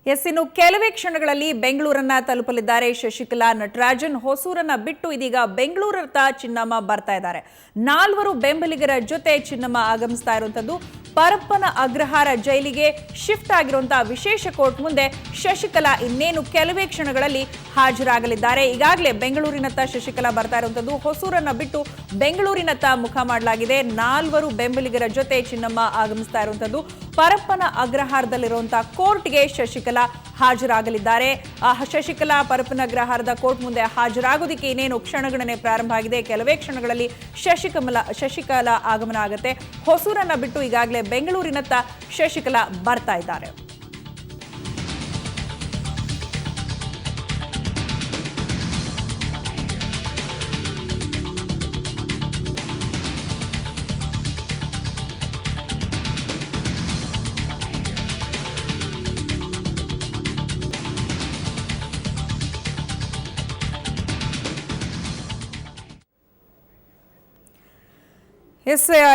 ಇನ್ನು ಕೆಲವೇ ಕ್ಷಣಗಳಲ್ಲಿ ಬೆಂಗಳೂರನ್ನ ತಲುಪಲಿದ್ದಾರೆ ಶಶಿಕಲಾ ನಟರಾಜನ್. ಹೊಸೂರನ್ನ ಬಿಟ್ಟು ಇದೀಗ ಬೆಂಗಳೂರತ್ತ ಚಿನ್ನಮ್ಮ ಬರ್ತಾ ಇದ್ದಾರೆ. 4 ಬೆಂಬಲಿಗರ ಜೊತೆ ಚಿನ್ನಮ್ಮ ಆಗಮಿಸ್ತಾ ಇರುವಂತದ್ದು ಪರಪ್ಪನ ಅಗ್ರಹಾರ ಜೈಲಿಗೆ ಶಿಫ್ಟ್ ಆಗಿರುವಂತಹ ವಿಶೇಷ ಕೋರ್ಟ್ ಮುಂದೆ ಶಶಿಕಲಾ ಇನ್ನೇನು ಕೆಲವೇ ಕ್ಷಣಗಳಲ್ಲಿ ಹಾಜರಾಗಲಿದ್ದಾರೆ. ಈಗಾಗಲೇ ಬೆಂಗಳೂರಿನತ್ತ ಶಶಿಕಲಾ ಬರ್ತಾ ಇರುವಂತದ್ದು. ಹೊಸೂರನ್ನ ಬಿಟ್ಟು ಬೆಂಗಳೂರಿನತ್ತ ಮುಖ ಮಾಡಲಾಗಿದೆ. 4 ಬೆಂಬಲಿಗರ ಜೊತೆ ಚಿನ್ನಮ್ಮ ಆಗಮಿಸ್ತಾ ಇರುವಂತದ್ದು ಪರಪ್ಪನ ಅಗ್ರಹಾರದಲ್ಲಿರುವಂತಹ ಕೋರ್ಟ್ಗೆ ಶಶಿಕಲಾ ಹಾಜರಾಗಲಿದ್ದಾರೆ. ಶಶಿಕಲಾ ಪರಪ್ಪನ ಅಗ್ರಹಾರದ ಕೋರ್ಟ್ ಮುಂದೆ ಹಾಜರಾಗೋದಕ್ಕೆ ಇನ್ನೇನು ಕ್ಷಣಗಣನೆ ಪ್ರಾರಂಭ ಆಗಿದೆ. ಕೆಲವೇ ಕ್ಷಣಗಳಲ್ಲಿ ಶಶಿಕಲಾ ಆಗಮನ ಆಗುತ್ತೆ. ಹೊಸೂರನ್ನ ಬಿಟ್ಟು ಈಗಾಗಲೇ ಬೆಂಗಳೂರಿನತ್ತ ಶಶಿಕಲಾ ಬರ್ತಾ ಇದ್ದಾರೆ.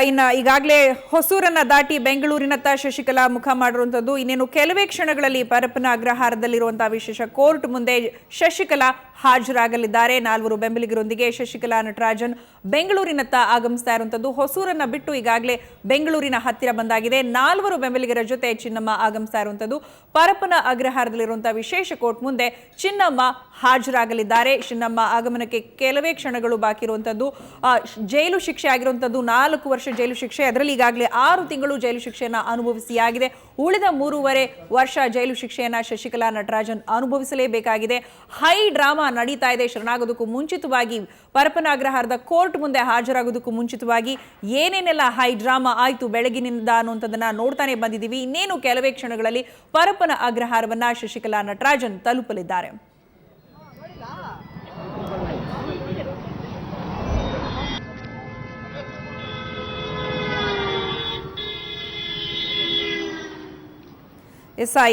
ಇನ್ನು ಈಗಾಗಲೇ ಹೊಸೂರನ್ನ ದಾಟಿ ಬೆಂಗಳೂರಿನತ್ತ ಶಶಿಕಲಾ ಮುಖ ಮಾಡಿರುವಂತದ್ದು. ಇನ್ನೇನು ಕೆಲವೇ ಕ್ಷಣಗಳಲ್ಲಿ ಪರಪ್ಪನ ಅಗ್ರಹಾರದಲ್ಲಿರುವಂತಹ ವಿಶೇಷ ಕೋರ್ಟ್ ಮುಂದೆ ಶಶಿಕಲಾ ಹಾಜರಾಗಲಿದ್ದಾರೆ. 4 ಬೆಂಬಲಿಗರೊಂದಿಗೆ ಶಶಿಕಲಾ ನಟರಾಜನ್ ಬೆಂಗಳೂರಿನತ್ತ ಆಗಮಿಸ್ತಾ ಇರುವಂತದ್ದು. ಹೊಸೂರನ್ನ ಬಿಟ್ಟು ಈಗಾಗಲೇ ಬೆಂಗಳೂರಿನ ಹತ್ತಿರ ಬಂದಾಗಿದೆ. 4 ಬೆಂಬಲಿಗರ ಜೊತೆ ಚಿನ್ನಮ್ಮ ಆಗಮಿಸ್ತಾ ಇರುವಂತದ್ದು ಪರಪ್ಪನ ಅಗ್ರಹಾರದಲ್ಲಿರುವಂತಹ ವಿಶೇಷ ಕೋರ್ಟ್ ಮುಂದೆ ಚಿನ್ನಮ್ಮ ಹಾಜರಾಗಲಿದ್ದಾರೆ. ಚಿನ್ನಮ್ಮ ಆಗಮನಕ್ಕೆ ಕೆಲವೇ ಕ್ಷಣಗಳು ಬಾಕಿ ಇರುವಂತದ್ದು. ಜೈಲು ಶಿಕ್ಷೆ ಆಗಿರುವಂತದ್ದು 4 ವರ್ಷ ಜೈಲು ಶಿಕ್ಷೆ. ಅದರಲ್ಲಿ ಈಗಾಗಲೇ 6 ತಿಂಗಳು ಜೈಲು ಶಿಕ್ಷೆಯನ್ನ ಅನುಭವಿಸಿಯಾಗಿದೆ. ಉಳಿದ 3.5 ವರ್ಷ ಜೈಲು ಶಿಕ್ಷೆಯನ್ನ ಶಶಿಕಲಾ ನಟರಾಜನ್ ಅನುಭವಿಸಲೇಬೇಕಾಗಿದೆ. ಹೈ ಡ್ರಾಮಾ ನಡೀತಾ ಇದೆ. ಶರಣಾಗೋದಕ್ಕೂ ಮುಂಚಿತವಾಗಿ ಪರಪ್ಪನ ಅಗ್ರಹಾರದ ಕೋರ್ಟ್ ಮುಂದೆ ಹಾಜರಾಗೋದಕ್ಕೂ ಮುಂಚಿತವಾಗಿ ಏನೇನೆಲ್ಲ ಹೈ ಡ್ರಾಮಾ ಆಯ್ತು ಬೆಳಗಿನಿಂದ ಅನ್ನುವಂಥದ್ದನ್ನ ನೋಡ್ತಾನೆ ಬಂದಿದ್ದೀವಿ. ಇನ್ನೇನು ಕೆಲವೇ ಕ್ಷಣಗಳಲ್ಲಿ ಪರಪ್ಪನ ಅಗ್ರಹಾರವನ್ನ ಶಶಿಕಲಾ ನಟರಾಜನ್ ತಲುಪಲಿದ್ದಾರೆ.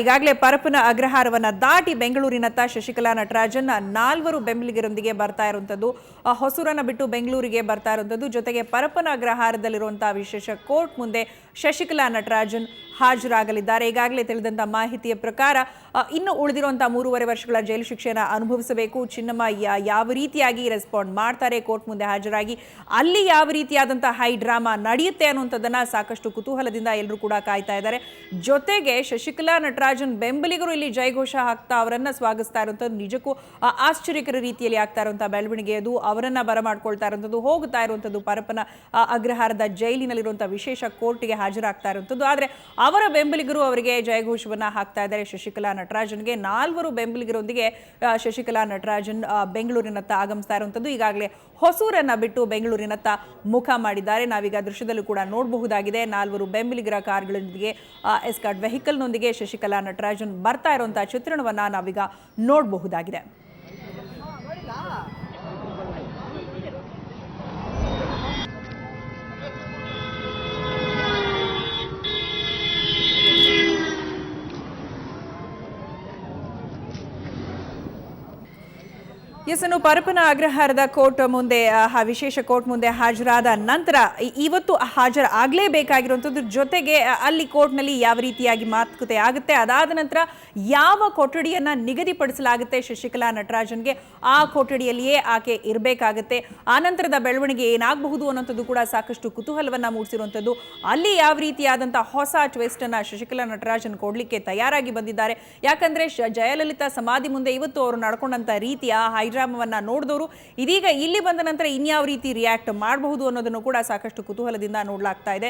ಈಗಾಗಲೇ ಪರಪ್ಪನ ಅಗ್ರಹಾರವನ್ನ ದಾಟಿ ಬೆಂಗಳೂರಿನತ್ತ ಶಶಿಕಲಾ ನಟರಾಜನ್ 4 ಬೆಂಬಲಿಗರೊಂದಿಗೆ ಬರ್ತಾ ಇರುವಂತದ್ದು. ಹೊಸೂರನ್ನ ಬಿಟ್ಟು ಬೆಂಗಳೂರಿಗೆ ಬರ್ತಾ ಇರುವಂತದ್ದು. ಜೊತೆಗೆ ಪರಪ್ಪನ ಅಗ್ರಹಾರದಲ್ಲಿರುವಂತಹ ವಿಶೇಷ ಕೋರ್ಟ್ ಮುಂದೆ ಶಶಿಕಲಾ ನಟರಾಜನ್ ಹಾಜರಾಗಲಿದ್ದಾರೆ. ಈಗಾಗಲೇ ತಿಳಿದಂತಹ ಮಾಹಿತಿಯ ಪ್ರಕಾರ ಇನ್ನು ಉಳಿದಿರುವಂತಹ 3.5 ವರ್ಷಗಳ ಜೈಲು ಶಿಕ್ಷೆಯನ್ನು ಅನುಭವಿಸಬೇಕು. ಚಿನ್ನಮ್ಮ ಯಾವ ರೀತಿಯಾಗಿ ರೆಸ್ಪಾಂಡ್ ಮಾಡ್ತಾರೆ ಕೋರ್ಟ್ ಮುಂದೆ ಹಾಜರಾಗಿ, ಅಲ್ಲಿ ಯಾವ ರೀತಿಯಾದಂತಹ ಹೈ ಡ್ರಾಮಾ ನಡೆಯುತ್ತೆ ಅನ್ನುವಂಥದ್ದನ್ನ ಸಾಕಷ್ಟು ಕುತೂಹಲದಿಂದ ಎಲ್ಲರೂ ಕೂಡ ಕಾಯ್ತಾ ಇದ್ದಾರೆ. ಜೊತೆಗೆ ಶಶಿಕಲಾ ನಟರಾಜನ್ ಬೆಂಬಲಿಗರು ಇಲ್ಲಿ ಜಯಘೋಷ ಹಾಕ್ತಾ ಅವರನ್ನ ಸ್ವಾಗತಿಸ್ತಾ ಇರುವಂಥದ್ದು ನಿಜಕ್ಕೂ ಆಶ್ಚರ್ಯಕರ ರೀತಿಯಲ್ಲಿ ಆಗ್ತಾ ಇರುವಂತಹ ಬೆಳವಣಿಗೆ. ಅದು ಅವರನ್ನ ಬರಮಾಡ್ಕೊಳ್ತಾ ಇರುವಂಥದ್ದು, ಹೋಗ್ತಾ ಇರುವಂಥದ್ದು ಪರಪ್ಪನ ಅಗ್ರಹಾರದ ಜೈಲಿನಲ್ಲಿರುವಂತಹ ವಿಶೇಷ ಕೋರ್ಟ್ಗೆ ಹಾಜರಾಗ್ತಾ ಇರುವಂಥದ್ದು. ಆದರೆ ಅವರ ಬೆಂಬಲಿಗರು ಅವರಿಗೆ ಜಯಘೋಷವನ್ನ ಹಾಕ್ತಾ ಇದ್ದಾರೆ. ಶಶಿಕಲಾ ನಟರಾಜನ್ಗೆ 4 ಬೆಂಬಲಿಗರೊಂದಿಗೆ ಶಶಿಕಲಾ ನಟರಾಜನ್ ಬೆಂಗಳೂರಿನತ್ತ ಆಗಮಿಸ್ತಾ ಇರುವಂಥದ್ದು. ಈಗಾಗಲೇ ಹೊಸೂರನ್ನ ಬಿಟ್ಟು ಬೆಂಗಳೂರಿನತ್ತ ಮುಖ ಮಾಡಿದ್ದಾರೆ. ನಾವೀಗ ದೃಶ್ಯದಲ್ಲೂ ಕೂಡ ನೋಡಬಹುದಾಗಿದೆ. 4 ಬೆಂಬಲಿಗರ ಕಾರ್ಗಳೊಂದಿಗೆ ಎಸ್ಕಾರ್ಟ್ ವೆಹಿಕಲ್ನೊಂದಿಗೆ ಶಶಿಕಲಾ ನಟರಾಜನ್ ಬರ್ತಾ ಇರುವಂತಹ ಚಿತ್ರಣವನ್ನ ನಾವೀಗ ನೋಡಬಹುದಾಗಿದೆ. ಇನ್ನು ಪರಪ್ಪನ ಅಗ್ರಹಾರದ ಕೋರ್ಟ್ ಮುಂದೆ ವಿಶೇಷ ಕೋರ್ಟ್ ಮುಂದೆ ಹಾಜರಾದ ನಂತರ ಇವತ್ತು ಹಾಜರಾಗಲೇಬೇಕಾಗಿರುವಂಥದ್ದು. ಜೊತೆಗೆ ಅಲ್ಲಿ ಕೋರ್ಟ್ನಲ್ಲಿ ಯಾವ ರೀತಿಯಾಗಿ ಮಾತುಕತೆ ಆಗುತ್ತೆ, ಅದಾದ ನಂತರ ಯಾವ ಕೊಠಡಿಯನ್ನ ನಿಗದಿಪಡಿಸಲಾಗುತ್ತೆ ಶಶಿಕಲಾ ನಟರಾಜನ್ಗೆ, ಆ ಕೊಠಡಿಯಲ್ಲಿಯೇ ಆಕೆ ಇರಬೇಕಾಗುತ್ತೆ. ಆ ನಂತರದ ಬೆಳವಣಿಗೆ ಏನಾಗಬಹುದು ಅನ್ನೋಂಥದ್ದು ಕೂಡ ಸಾಕಷ್ಟು ಕುತೂಹಲವನ್ನ ಮೂಡಿಸಿರುವಂಥದ್ದು. ಅಲ್ಲಿ ಯಾವ ರೀತಿಯಾದಂತಹ ಹೊಸ ಟ್ವಿಸ್ಟ್ ಅನ್ನ ಶಶಿಕಲಾ ನಟರಾಜನ್ ಕೊಡ್ಲಿಕ್ಕೆ ತಯಾರಾಗಿ ಬಂದಿದ್ದಾರೆ. ಯಾಕಂದ್ರೆ ಜಯಲಲಿತಾ ಸಮಾಧಿ ಮುಂದೆ ಇವತ್ತು ಅವರು ನಡ್ಕೊಂಡಂತ ರೀತಿಯ ಹೈಡ್ರಾಮವನ್ನ ನೋಡಿದವರು ಇದೀಗ ಇಲ್ಲಿ ಬಂದ ನಂತರ ಇನ್ಯಾವ ರೀತಿ ರಿಯಾಕ್ಟ್ ಮಾಡಬಹುದು ಅನ್ನೋದನ್ನು ಕೂಡ ಸಾಕಷ್ಟು ಕುತೂಹಲದಿಂದ ನೋಡಲಾಗ್ತಾ ಇದೆ.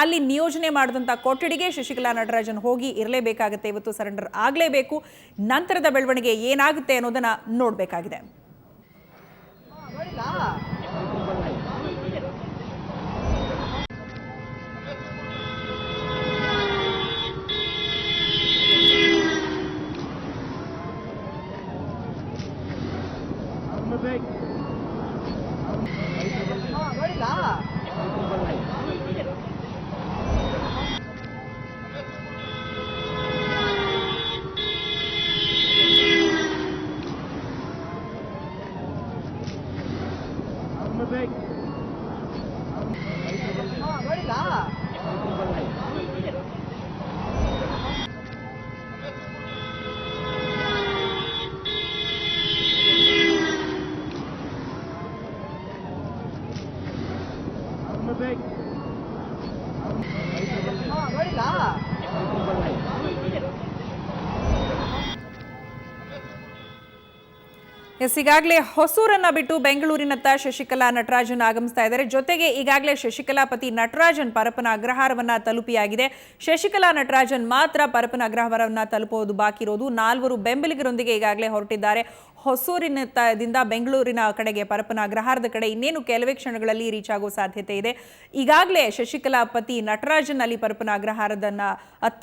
ಅಲ್ಲಿ ನಿಯೋಜನೆ ಮಾಡಿದಂತಹ ಕೊಠಡಿಗೆ ಶಶಿಕಲಾ ನಟರಾಜನ್ ಹೋಗಿ ಇರಲೇಬೇಕಾಗುತ್ತೆ. ಇವತ್ತು ಸರೆಂಡರ್ ಆಗಲೇಬೇಕು. ನಂತರದ ಬೆಳವಣಿಗೆ ಏನಾಗುತ್ತೆ ಅನ್ನೋದನ್ನ ನೋಡಬೇಕಾಗಿದೆ. ಎಸ್, ಈಗಾಗಲೇ ಹೊಸೂರನ್ನ ಬಿಟ್ಟು ಬೆಂಗಳೂರಿನತ್ತ ಶಶಿಕಲಾ ನಟರಾಜನ್ ಆಗಮಿಸ್ತಾ ಇದ್ದಾರೆ. ಜೊತೆಗೆ ಈಗಾಗಲೇ ಶಶಿಕಲಾ ಪತಿ ನಟರಾಜನ್ ಪರಪ್ಪನ ಅಗ್ರಹಾರವನ್ನ ತಲುಪಿಯಾಗಿದೆ. ಶಶಿಕಲಾ ನಟರಾಜನ್ ಮಾತ್ರ ಪರಪ್ಪನ ಅಗ್ರಹಾರವನ್ನ ತಲುಪುವುದು ಬಾಕಿ ಇರೋದು. 4 ಬೆಂಬಲಿಗರೊಂದಿಗೆ ಈಗಾಗಲೇ ಹೊರಟಿದ್ದಾರೆ. ಹೊಸೂರಿನಿಂದ ಬೆಂಗಳೂರಿನ ಕಡೆಗೆ ಪರಪ್ಪನ ಅಗ್ರಹಾರದ ಕಡೆ ಇನ್ನೇನು ಕೆಲವೇ ಕ್ಷಣಗಳಲ್ಲಿ ರೀಚ್ ಆಗೋ ಸಾಧ್ಯತೆ ಇದೆ. ಈಗಾಗಲೇ ಶಶಿಕಲಾ ಪತಿ ನಟರಾಜನ್ ಅಲ್ಲಿ ಪರಪ್ಪನ ಅಗ್ರಹಾರದನ್ನ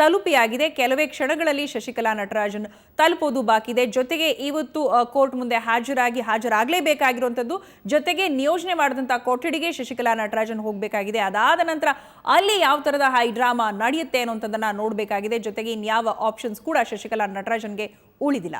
ತಲುಪಿಯಾಗಿದೆ. ಕೆಲವೇ ಕ್ಷಣಗಳಲ್ಲಿ ಶಶಿಕಲಾ ನಟರಾಜನ್ ತಲುಪೋದು ಬಾಕಿ ಇದೆ. ಜೊತೆಗೆ ಇವತ್ತು ಕೋರ್ಟ್ ಮುಂದೆ ಹಾಜರಾಗಲೇಬೇಕಾಗಿರುವಂಥದ್ದು. ಜೊತೆಗೆ ನಿಯೋಜನೆ ಮಾಡಿದಂತಹ ಕೊಠಡಿಗೆ ಶಶಿಕಲಾ ನಟರಾಜನ್ ಹೋಗಬೇಕಾಗಿದೆ. ಅದಾದ ನಂತರ ಅಲ್ಲಿ ಯಾವ ತರದ ಹೈ ಡ್ರಾಮಾ ನಡೆಯುತ್ತೆ ಅನ್ನೋಂಥದ್ದನ್ನ ನೋಡಬೇಕಾಗಿದೆ. ಜೊತೆಗೆ ಇನ್ಯಾವ ಆಪ್ಷನ್ಸ್ ಕೂಡ ಶಶಿಕಲಾ ನಟರಾಜನ್ಗೆ ಉಳಿದಿಲ್ಲ.